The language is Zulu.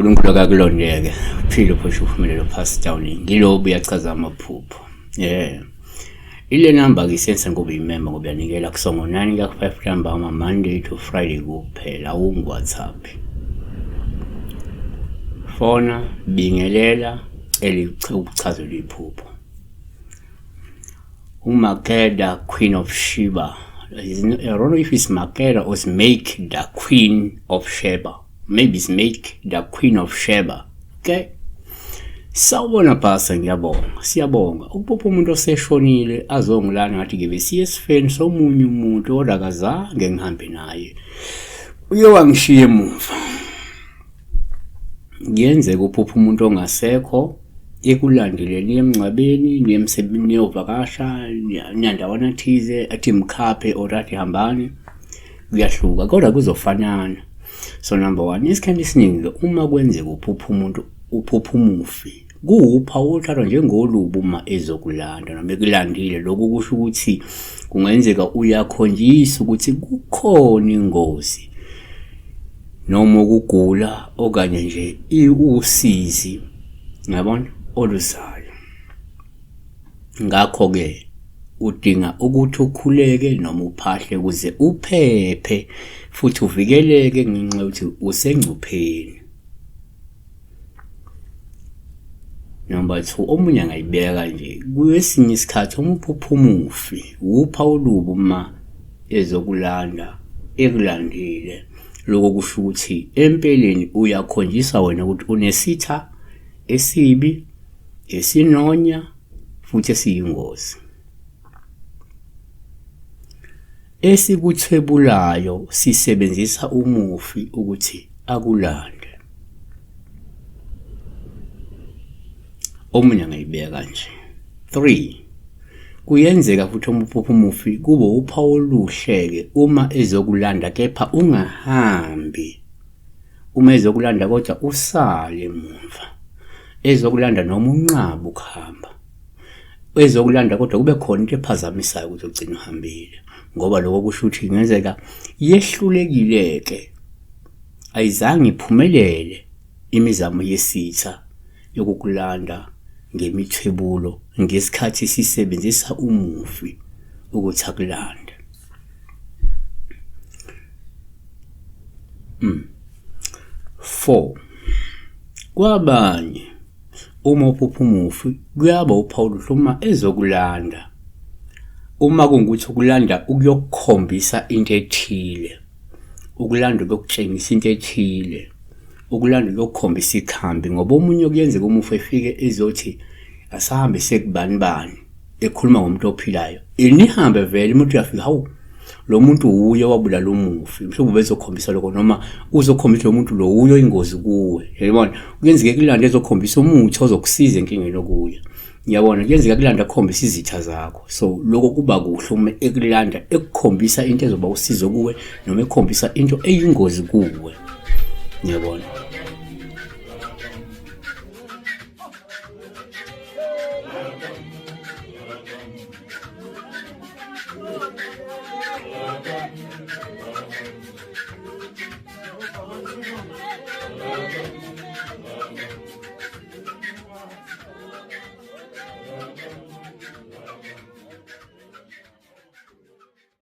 uNkulunkulu akakulondeke uphile phosho uphumelelo pass down ngilobu uyachaza amaphupho ile number ngisense ngoba imember ngoba yanikela kusongo 9 ka 5 ntambama Monday to Friday kuphela ungu WhatsApp fona bingelela elichazo liphupho uMakeda Queen of Sheba. I don't know if it's Makeda or it's Make the Queen of Sheba. Maybe it's Make the Queen of Sheba. Okay? Sawubona phasa ngiyabonga. Siyabonga. Ukupho umuntu oseshonile azongilana ngathi ngibe siyesifeni somunye umuntu odakazange ngihambe naye. Uye wangishiya emuva. Ngiyenzeka uphupha umuntu ongasekho ekulandeleni emncwabeni nemsebenzini yovakasha nyandawana thize athi mkhaphe orathi hambani kuyahluka kodwa kuzofanana. So number 1 isikhathi esiningi uma kwenzeka uphupha umuntu uphupha umufi kuwupha uthathwa njengolubu uma ezokulanda noma ekulandile lokho kusho ukuthi kungenzeka uyakhonjisa ukuthi kukhona ingozi noma ukugula okanye nje usizi ngiyabona oluzayo. Ngakho ke udinga ukuthi ukhuleke noma uphahle ukuze uphephe futhi uvikeleke ngenxa yokuthi usengcupheni. Number 2 omunye angayibeka nje kuyesinye isikhathi umuphupha umufi upha ulubu uma ezokulanda ekulandile lokho kusho ukuthi empeleni uyakhonjisa wena ukuthi unesitha esibi esinonya futhi esiyingozi esikuthwebulayo sisebenzisa umufi ukuthi akulande. Omunye angayibeka nje 3 kuyenzeka futhi umuphupha umufi kube uphawu oluhleke uma ezokulanda kepha ungahambi uma ezokulanda kodwa usale emuva ezokulanda noma unqaba ukuhamba ezokulanda kodwa kube khona into ephazamisayo ukuthi ugcine uhambile ngoba lokho kusho ukuthi ingenzeka yehlulekileke ayizange iphumelele imizamo yesitha yokukulanda ngemithwebulo ngesikhathi sisebenzisa umufi ukuthi akulande. 4 kwabanye uma uphupha umufi kuyaba uPaul uma ezokulanda uma kungukuthi ukulanda ukuyokukhombisa into ethile ukulanda ukutshengisa into ethile ukulanda ukukhombisa ikhambi ngoba umunye kuyenzeka umufi efike ezothi asahambe sekubani bani ekhuluma ngomuntu ophilayo inihambe vele umuntu uyafika hawu lo muntu uye wabulala umufi mhlawumbe bezokhombisa lokho noma uzokhombisa lo muntu lo uyo ingozi kuwe yabona kuyenzeka kulanda ezokhombisa umuthi ozokusiza enkingeni okuya ngiyabona kuyenzeka kulanda khombisa izitha zakho so lokho kuba kuhle uma ekulanda ekukhombisa into ezoba usizo kuwe noma ekukhombisa into eyingozi kuwe ngiyabona.